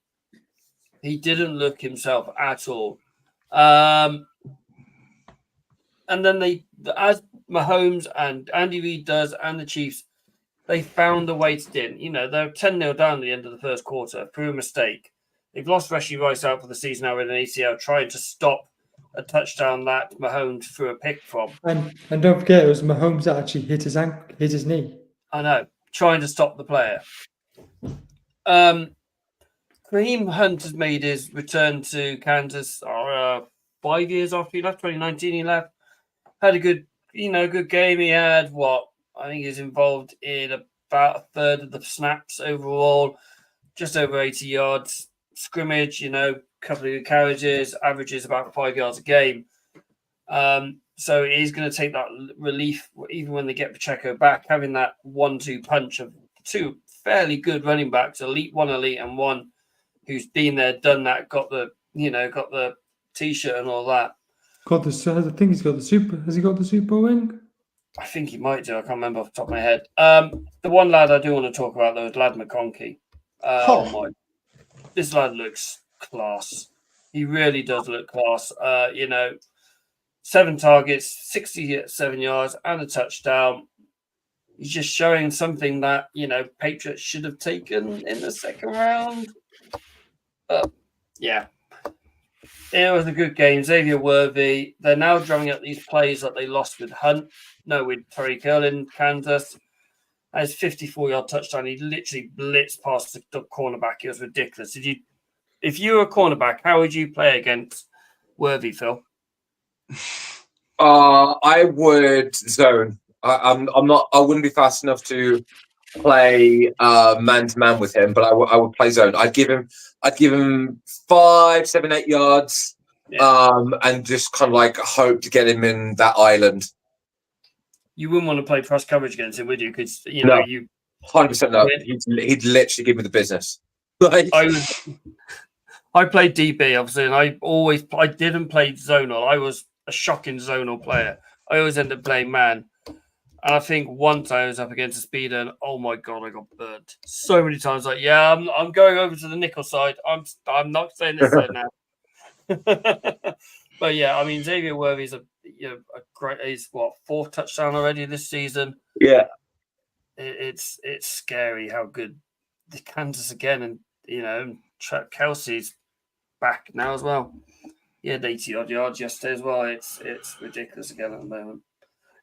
He didn't look himself at all. And then as Mahomes and Andy Reid does and the Chiefs, they found a way to win. They're 10-0 down at the end of the first quarter through a mistake. They've lost Rashee Rice out for the season now with an ACL, trying to stop a touchdown that Mahomes threw a pick from. And don't forget, it was Mahomes that actually hit his knee. I know, trying to stop the player. Kareem Hunt has made his return to Kansas 5 years after he left. 2019 he left. Had a good game. He had I think he's involved in about a third of the snaps overall, just over 80 yards. Scrimmage, couple of good carriages, averages about 5 yards a game. So he's going to take that relief, even when they get Pacheco back, having that 1-2 punch of two fairly good running backs, elite and one who's been there, done that, got the t-shirt and all that. I think he's got the super. Has he got the super wing? I think he might do. I can't remember off the top of my head. The one lad I do want to talk about though is Lad McConkey. This lad looks class. He really does look class. 7 targets, 67 yards, and a touchdown. He's just showing something that, Patriots should have taken in the second round. But, yeah. It was a good game. Xavier Worthy. They're now drumming up these plays that they lost with Tariq Hill in Kansas. And his 54-yard touchdown, he literally blitzed past the cornerback. It was ridiculous. If you were a cornerback, how would you play against Worthy, Phil? I would zone. I wouldn't be fast enough to play man to man with him, but I would play zone. I'd give him 5, 7, 8 yards, and just kind of like hope to get him in that island. You wouldn't want to play press coverage against him, would you? Because you 100% no. He'd literally give me the business. Like, I played DB obviously, and I didn't play zonal. I was a shocking zonal player. I always ended up playing man. And I think once I was up against a speeder, and oh my god, I got burnt so many times. Like, yeah, I'm going over to the nickel side. I'm not saying this side now. But yeah, I mean, Xavier Worthy's a great. He's 4th touchdown already this season. Yeah, it's scary how good the Kansas again, and Kelsey's back now as well. He had 80 odd yards yesterday as well. It's ridiculous again at the moment.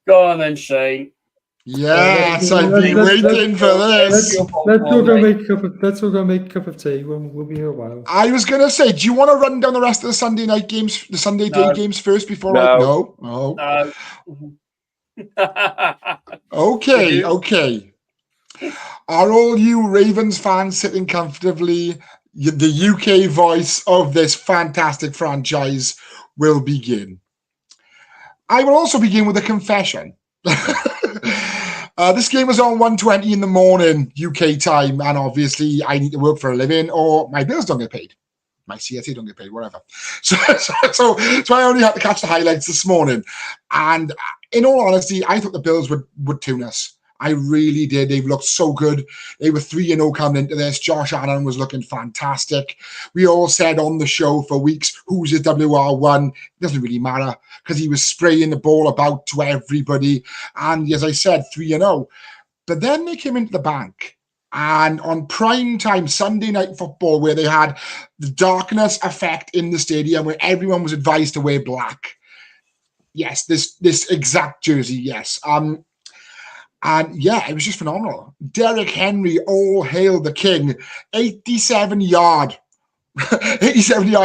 Go on then, Shane. Yes, I've been waiting for this. Let's all go make a cup of tea. We'll be here a while. I was going to say, do you want to run down the rest of the Sunday night games, the Sunday day games first before No. No. Okay. Are all you Ravens fans sitting comfortably? The UK voice of this fantastic franchise will begin. I will also begin with a confession. This game was on 1:20 in the morning UK time, and obviously I need to work for a living or my bills don't get paid. My CSA don't get paid, whatever. So I only had to catch the highlights this morning. And in all honesty, I thought the Bills would tune us. I really did. They've looked so good. They were 3-0 coming into this. Josh Allen was looking fantastic. We all said on the show for weeks, who's his WR1? It doesn't really matter because he was spraying the ball about to everybody. And as I said, 3-0. But then they came into the bank. And on prime time Sunday night football, where they had the darkness effect in the stadium, where everyone was advised to wear black. Yes, this exact jersey, yes. And yeah, it was just phenomenal. Derrick Henry, all hail the king, 87-yard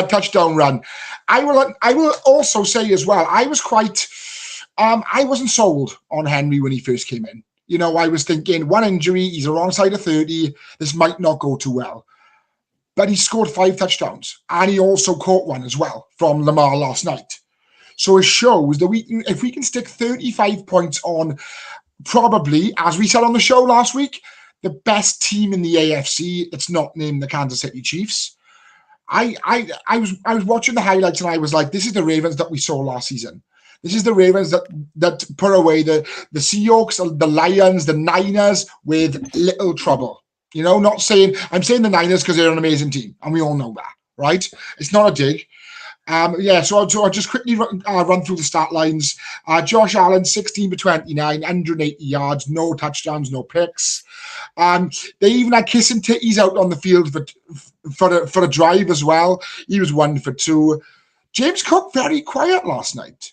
touchdown run. I will also say as well, I was quite, I wasn't sold on Henry when he first came in. I was thinking one injury, he's a wrong side of 30. This might not go too well. But he scored 5 touchdowns, and he also caught one as well from Lamar last night. So it shows that if we can stick 35 points on probably, as we said on the show last week, the best team in the AFC that's not named the Kansas City Chiefs. I was watching the highlights and I was like, this is the Ravens that we saw last season. This is the Ravens that put away the Seahawks, the Lions, the Niners with little trouble. I'm saying the Niners because they're an amazing team and we all know that, right? It's not a dig. So I'll just quickly run through the stat lines. Josh Allen, 16-29, 180 yards, no touchdowns, no picks. They even had kissing titties out on the field for a drive as well. He was 1 for 2. James Cook, very quiet last night.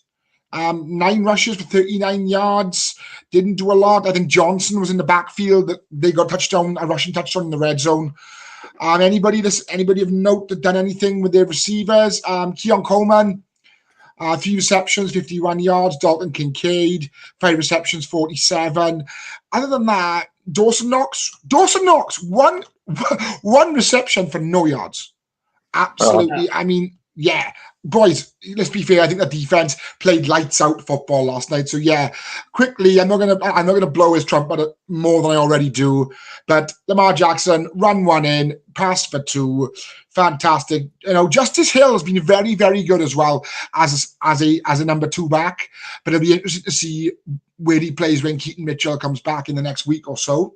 9 rushes for 39 yards. Didn't do a lot. I think Johnson was in the backfield. They got a rushing touchdown in the red zone. Anybody of note that done anything with their receivers? Keon Coleman, a few receptions, 51 yards. Dalton Kincaid, 5 receptions, 47. Other than that, Dawson Knox, one reception for no yards. Absolutely. I mean, yeah, boys, let's be fair. I think the defense played lights out football last night. So yeah, quickly, I'm not gonna blow his trumpet more than I already do. But Lamar Jackson run one in, pass for 2, fantastic. Justice Hill has been very, very good as well as a number 2 back. But it'll be interesting to see where he plays when Keaton Mitchell comes back in the next week or so.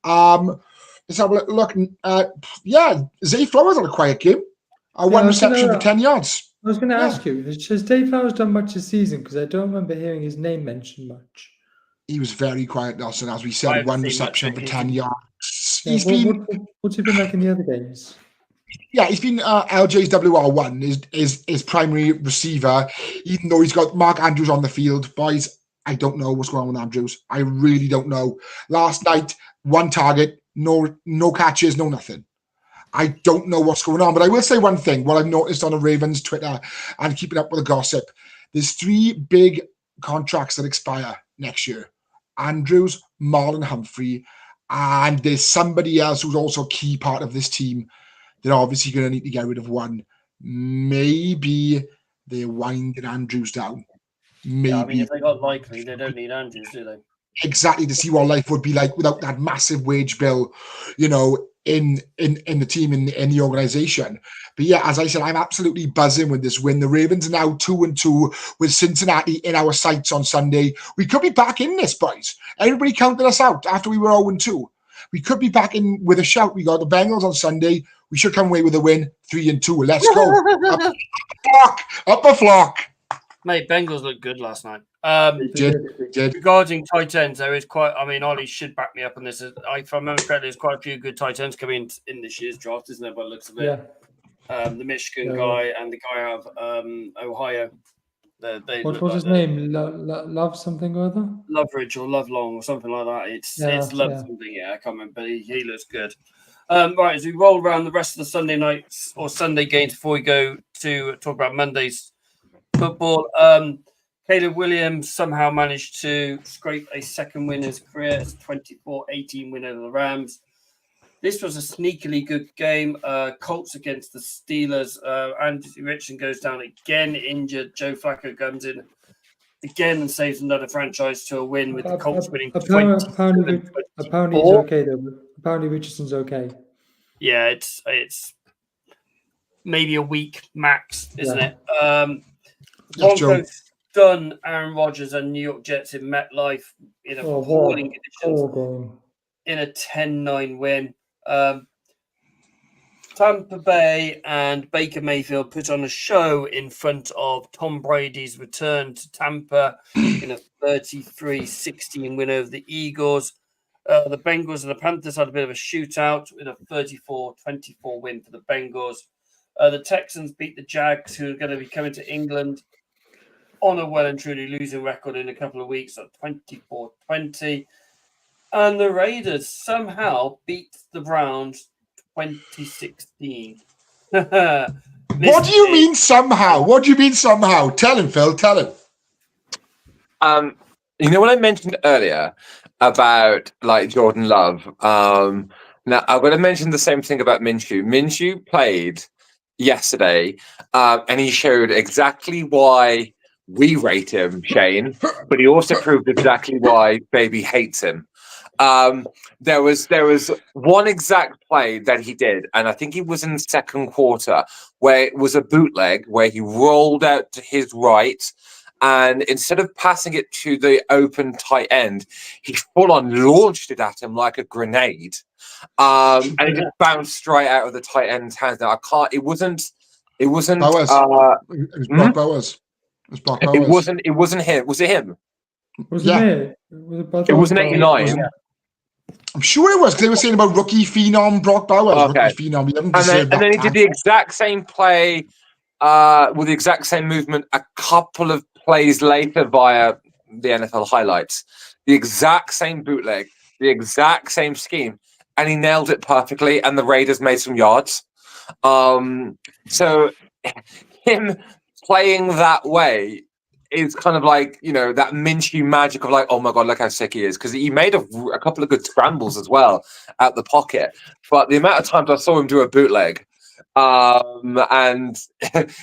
Let's have a look. Zay Flowers had a quiet game. One reception for 10 yards. I was going to ask you, has Dave Flowers done much this season? Because I don't remember hearing his name mentioned much. He was very quiet, Nelson, as we said. 1 reception for 10 yards. Yeah, what's he been like in the other games? Yeah, he's been LJ's WR1, is primary receiver, even though he's got Mark Andrews on the field. Boys, I don't know what's going on with Andrews. I really don't know. Last night, 1 target, no catches, no nothing. I don't know what's going on, but I will say one thing. What I've noticed on the Ravens Twitter and keeping up with the gossip, there's 3 big contracts that expire next year. Andrews, Marlon Humphrey, and there's somebody else who's also a key part of this team. They're obviously going to need to get rid of one. Maybe they're winding Andrews down. Maybe. Yeah, I mean, if they got Likely, they don't need Andrews, do they? Exactly, to see what life would be like without that massive wage bill, in the team, in the organization. But yeah, as I said, I'm absolutely buzzing with this win. The Ravens are now 2-2 with Cincinnati in our sights on Sunday. We could be back in this, boys. Everybody counted us out after we were 0-2. We could be back in with a shout. We got the Bengals on Sunday. We should come away with a win, 3-2. Let's go. Up the flock. Mate, Bengals looked good last night. Did. Regarding tight ends, there is quite. I mean, Ollie should back me up on this. If I remember correctly, there's quite a few good tight ends coming in this year's draft, isn't there? By the looks of it, the Michigan guy and the guy out of Ohio. What was his name? Love something or other? Loveridge or Lovelong or something like that. It's Love something. Yeah, I can't remember. But he looks good. Right, as we roll around the rest of the Sunday nights or Sunday games before we go to talk about Monday's football. Caleb Williams somehow managed to scrape a second win in his career. It's a 24-18 win over the Rams. This was a sneakily good game. Colts against the Steelers. Andy Richardson goes down again, injured. Joe Flacco comes in again and saves another franchise to a win with the Colts winning 20. Apparently he's okay though. Apparently Richardson's okay. Yeah, it's maybe a week max, isn't it? Broncos done Aaron Rodgers and New York Jets in MetLife in appalling conditions in a 10-9 win. Tampa Bay and Baker Mayfield put on a show in front of Tom Brady's return to Tampa in a 33-16 win over the Eagles. The Bengals and the Panthers had a bit of a shootout with a 34-24 win for the Bengals. The Texans beat the Jags, who are going to be coming to England on a well and truly losing record in a couple of weeks at 24-20. And the Raiders somehow beat the Browns 2016. What do you mean somehow? What do you mean somehow? Tell him, Phil. Tell him. You know what I mentioned earlier about like Jordan Love? Now I'm going to mention the same thing about Minshew. Minshew played yesterday, and he showed exactly why we rate him, Shane, but he also proved exactly why Baby hates him. There was one exact play that he did, and I think it was in the second quarter, where it was a bootleg where he rolled out to his right, and instead of passing it to the open tight end, he full on launched it at him like a grenade, and it just bounced right out of the tight end's hands. Now It wasn't Bowers. It was Brock Bowers. It wasn't him. Was it him? Was it was an 89. I'm sure it was, because they were saying about rookie phenom Brock Bowers. Okay. Rookie phenom. And then he did the exact same play with the exact same movement a couple of plays later via the NFL highlights. The exact same bootleg, the exact same scheme, and he nailed it perfectly, and the Raiders made some yards. So him playing that way is kind of like, that Minshew magic of like, oh my God, look how sick he is. Because he made a couple of good scrambles as well out the pocket. But the amount of times I saw him do a bootleg and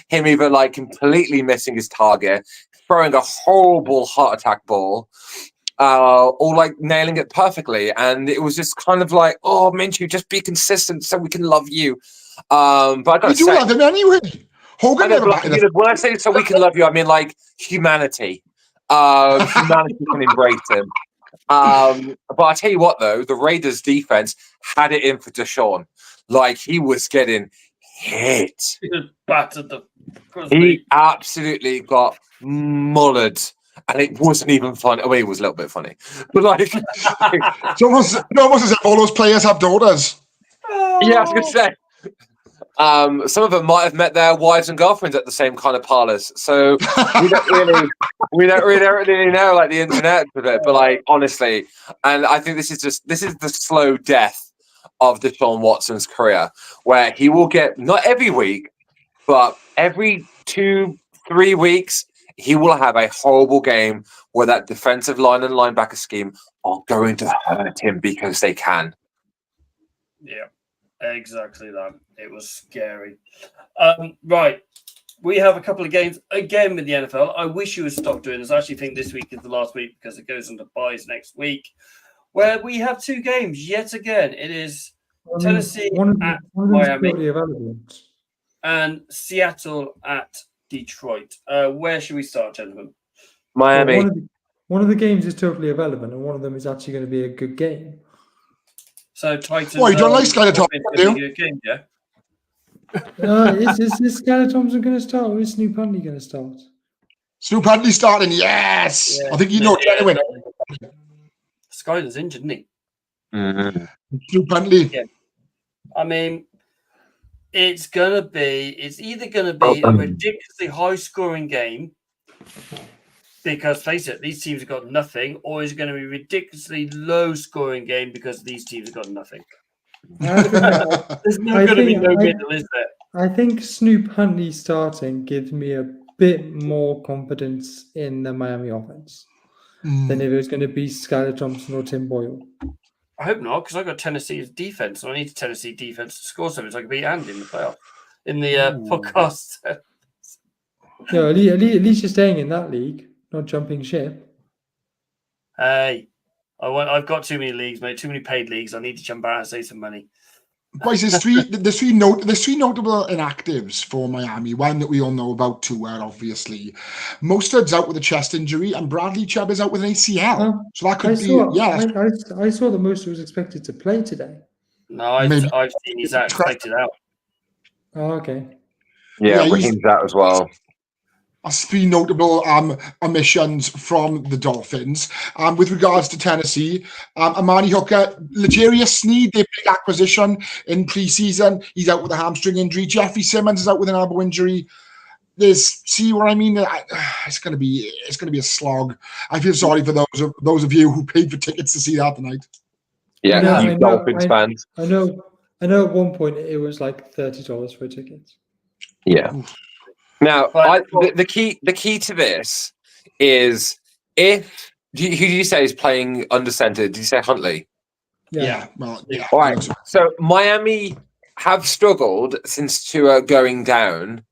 him either like completely missing his target, throwing a horrible heart attack ball, or like nailing it perfectly. And it was just kind of like, oh, Minshew, just be consistent so we can love you. But I We gotta do say, love him anyway. Hogan I know, never but back in like, the when I say so we can love you, I mean like humanity. Humanity can embrace him. But I tell you what, though, the Raiders' defense had it in for Deshaun. Like he was getting hit. He just battered the. He absolutely got mullered, and it wasn't even funny. Oh, it was a little bit funny, but like, It's almost as if all those players have daughters. yeah, I was gonna say. Some of them might have met their wives and girlfriends at the same kind of parlors. So we don't really know like the ins and outs of it. But like honestly, and I think this is the slow death of Deshaun Watson's career, where he will get not every week, but every 2-3 weeks, he will have a horrible game where that defensive line and linebacker scheme are going to hurt him because they can. Yeah, exactly that. It was scary. Right. We have a couple of games again with the NFL. I wish you would stop doing this. I actually think this week is the last week because it goes into buys next week, where we have 2 games yet again. It is Tennessee at Miami irrelevant. and Seattle at Detroit. Where should we start, gentlemen? Miami. Well, one of the games is totally irrelevant, and one of them is actually going to be a good game. So Titans. Oh, you don't like Skylar Thompson, do you? Good game, yeah. Is Skylar Thompson going to start, or is Snoop Huntley going to start? Snoop Huntley starting, yes. Yeah. I think you know anyway. Skylar's injured, isn't he? Mm-hmm. Snoop Huntley. Yeah. I mean, it's either gonna be a ridiculously high scoring game because face it, these teams have got nothing, or is it going to be a ridiculously low scoring game because these teams have got nothing? There's no going to be no middle, is there? I think Snoop Huntley starting gives me a bit more confidence in the Miami offense than if it was going to be Skylar Thompson or Tim Boyle. I hope not, because I've got Tennessee's defense, and I need Tennessee defense to score something so I can beat Andy in the playoff, in the podcast. No, at least you're staying in that league, not jumping ship. Hey, I've got too many leagues, mate. Too many paid leagues. I need to jump out and save some money. Boys, there's three notable inactives for Miami. One that we all know about, too, obviously. Mostard's out with a chest injury, and Bradley Chubb is out with an ACL. So that could I saw that Mostert was expected to play today. No, I've seen he's expected out. Oh, okay. Yeah, Raheem's out as well. That's 3 notable omissions from the Dolphins. With regards to Tennessee, Amani Hooker, L'Jarius Sneed, their big acquisition in preseason, he's out with a hamstring injury. Jeffrey Simmons is out with an elbow injury. See what I mean? It's gonna be a slog. I feel sorry for those of you who paid for tickets to see that tonight. Yeah, you Dolphins fans. I know. At one point it was like $30 for a ticket. Yeah. Now, the key to this is who do you say is playing under center? Did you say Huntley? Yeah. Well, yeah. All right. So Miami have struggled since Tua going down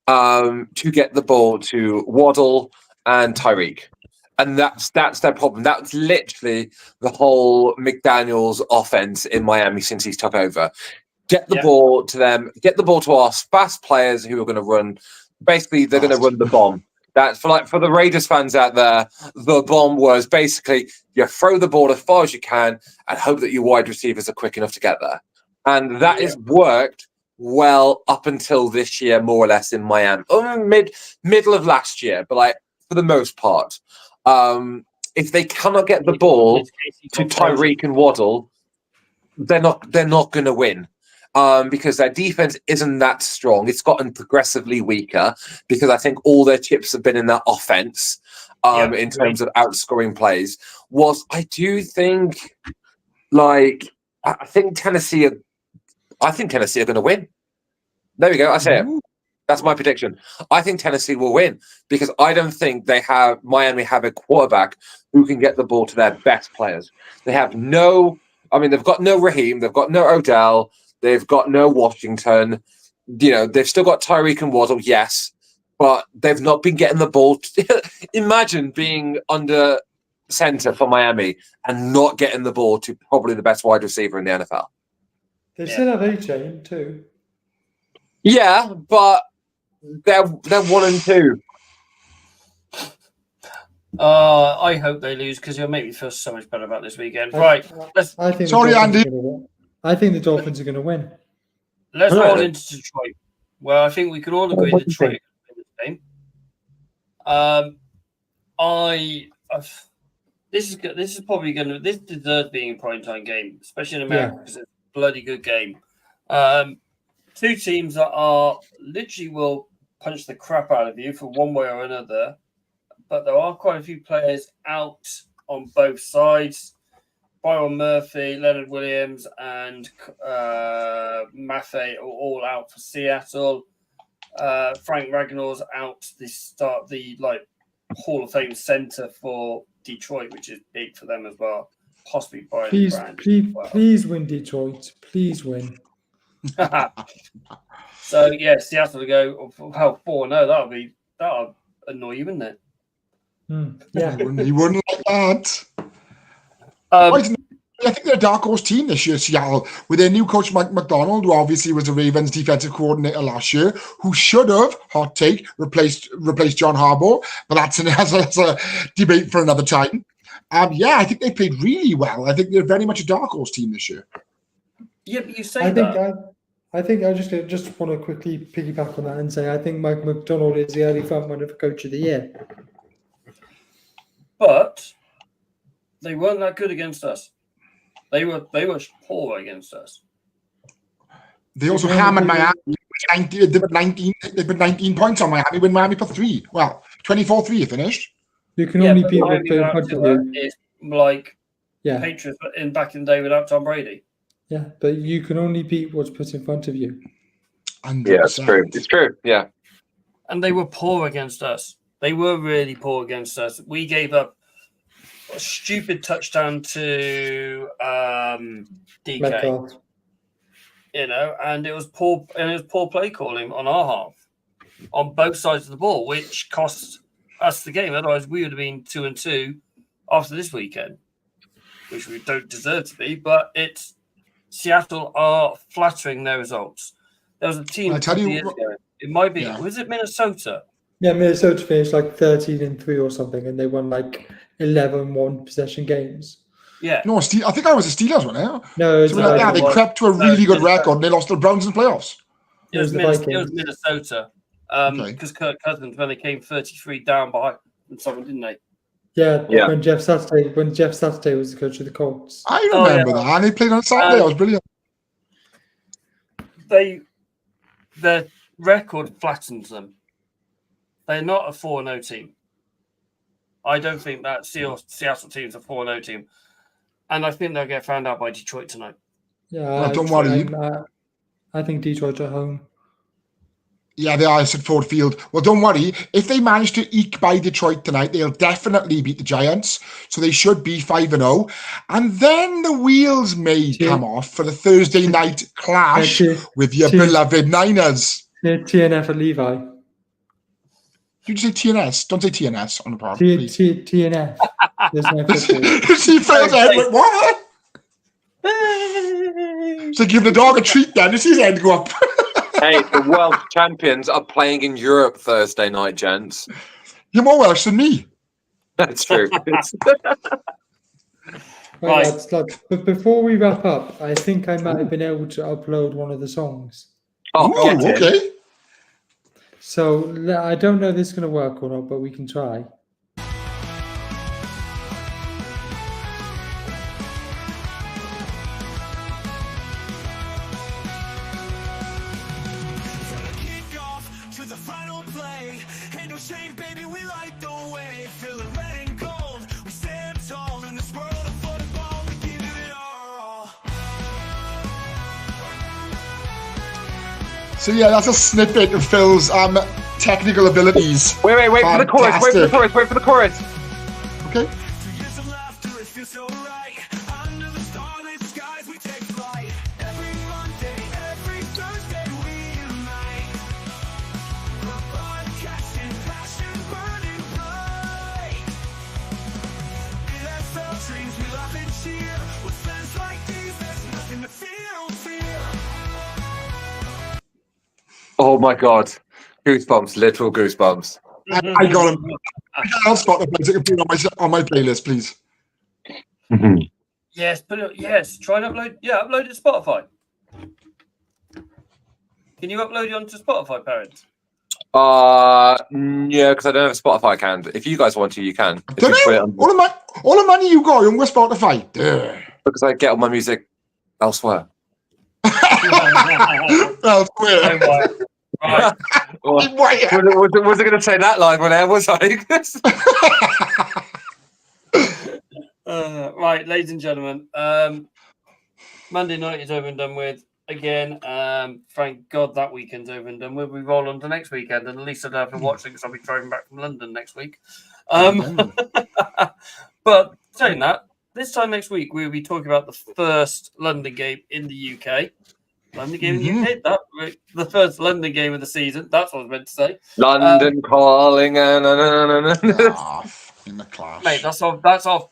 to get the ball to Waddle and Tyreek, and that's their problem. That's literally the whole McDaniels offense in Miami since he's took over. Get the ball to them. Get the ball to our fast players who are going to run. Basically, they're going to run the bomb. That's for the Raiders fans out there. The bomb was basically you throw the ball as far as you can and hope that your wide receivers are quick enough to get there. And that has worked well up until this year, more or less in Miami. Middle of last year, but like for the most part, if they cannot get the ball to Tyreek and Waddle, they're not going to win. Because their defense isn't that strong. It's gotten progressively weaker because I think all their chips have been in that offense in terms of outscoring plays. I think Tennessee are going to win. There we go. I say it. That's my prediction. I think Tennessee will win because I don't think Miami have a quarterback who can get the ball to their best players. They've got no Raheem. They've got no Odell. They've got no Washington. they've still got Tyreek and Waddle, yes, but they've not been getting the ball. Imagine being under center for Miami and not getting the ball to probably the best wide receiver in the NFL. They still have A-Chain too. Yeah, but they're 1-2. I hope they lose because it'll make me feel so much better about this weekend. Right. I think Sorry, Andy. I think the Dolphins are going to win. Let's roll into Detroit. Well, I think we can all agree Detroit in this game. This deserves being a primetime game, especially in America, because it's a bloody good game. Two teams that are literally will punch the crap out of you for one way or another, but there are quite a few players out on both sides. Byron Murphy, Leonard Williams, and Maffei are all out for Seattle. Frank Ragnall's out the Hall of Fame center for Detroit, which is big for them as well. Possibly Brian. Please win, Detroit. Please win. So yeah, Seattle to go 4-0. That'll annoy you, wouldn't it? Yeah, you wouldn't like that. I think they're a dark horse team this year, Seattle, with their new coach, Mike McDonald, who obviously was the Ravens defensive coordinator last year, who should have, hot take, replaced John Harbaugh, but that's a debate for another time. I think they played really well. I think they're very much a dark horse team this year. Yeah, but you say that. I think I just want to quickly piggyback on that and say I think Mike McDonald is the early front runner for Coach of the Year. But they weren't that good against us. They were poor against us. They also hammered Miami. They put 19 points on Miami when Miami put 3. Well, 24-3 you finished. You can only beat what put in front of you. It's like Patriots back in the day without Tom Brady. Yeah, but you can only beat what's put in front of you. 100%. Yeah, it's true. It's true. Yeah. And they were poor against us. They were really poor against us. We gave up a stupid touchdown to DK. Metcalf. And it was poor play calling on our half, on both sides of the ball, which cost us the game. Otherwise, we would have been 2-2 after this weekend, which we don't deserve to be. But Seattle are flattering their results. There was a team. I tell you, years ago. It might be. Was it Minnesota? Yeah, Minnesota finished 13-3 or something, and they won 11 one-possession games. Yeah. No, I think I was the Steelers, wasn't it? No, they crept to a really good record and they lost to the Browns in the playoffs. It was Minnesota. Because Kirk Cousins, when they came 33 down by someone, didn't they? Yeah. When Jeff Saturday was the coach of the Colts. I remember that. And they played on Saturday. It was brilliant. Their record flattens them. They're not a 4-0 team. I don't think that Seattle team's a 4-0 team. And I think they'll get found out by Detroit tonight. Yeah, don't worry. I think Detroit's at home. Yeah, they are at Ford Field. Well, don't worry. If they manage to eke by Detroit tonight, they'll definitely beat the Giants. So they should be 5-0. And then the wheels may come off for the Thursday night clash with your beloved Niners. TNF and Levi. Did you say TNS? Don't say TNS on the part. TNF. There's no football. She fails head with what? So give the dog a treat then. Does his head go up? Hey, the world champions are playing in Europe Thursday night, gents. You're more Welsh than me. That's true. Right. But before we wrap up, I think I might have been able to upload one of the songs. Oh, okay. So I don't know if this is going to work or not, but we can try. From the kickoff to the final play, ain't no shame, baby, we light the way. Feel it red and gold, we stand tall in this world of football, we give it all. So yeah, that's a snippet of Phil's technical abilities. Wait for the chorus. Wait for the chorus. Okay. Years of laughter, it feels so right. Under the starlit skies, we take flight. Every Monday, every Thursday, we unite. Oh my god, goosebumps, literal goosebumps. I got him. I'll Spotify so I can put it on my playlist, please. Yes, yes. Try and upload. Yeah, upload it to Spotify. Can you upload it onto Spotify, parents? Yeah, because I don't have a Spotify account. If you guys want to, you can. If Don't you put it you? on, All the money you got on with Spotify. Duh. because I get all my music elsewhere. Well, Oh, right. Right. Well, Why- was I going to say that live on air? Was I? Right, ladies and gentlemen. Monday night is over and done with. Again, thank God that weekend's over and done with. We roll on to next weekend, and at least I don't have to watch it because I'll be driving back from London next week. But saying that, this time next week we'll be talking about the first London game in the UK. London game in the UK. The first London game of the season. That's what I was meant to say. London calling. In the clash. Mate, that's our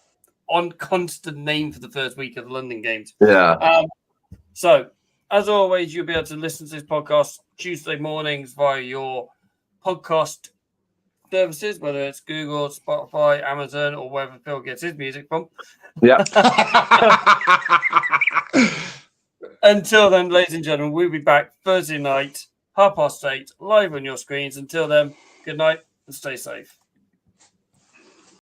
on constant name for the first week of the London games. Yeah. So, as always, you'll be able to listen to this podcast Tuesday mornings via your podcast services, whether it's Google, Spotify, Amazon, or wherever Phil gets his music from. Yeah. Until then, ladies and gentlemen, we'll be back Thursday night, 8:30, live on your screens. Until then, good night and stay safe.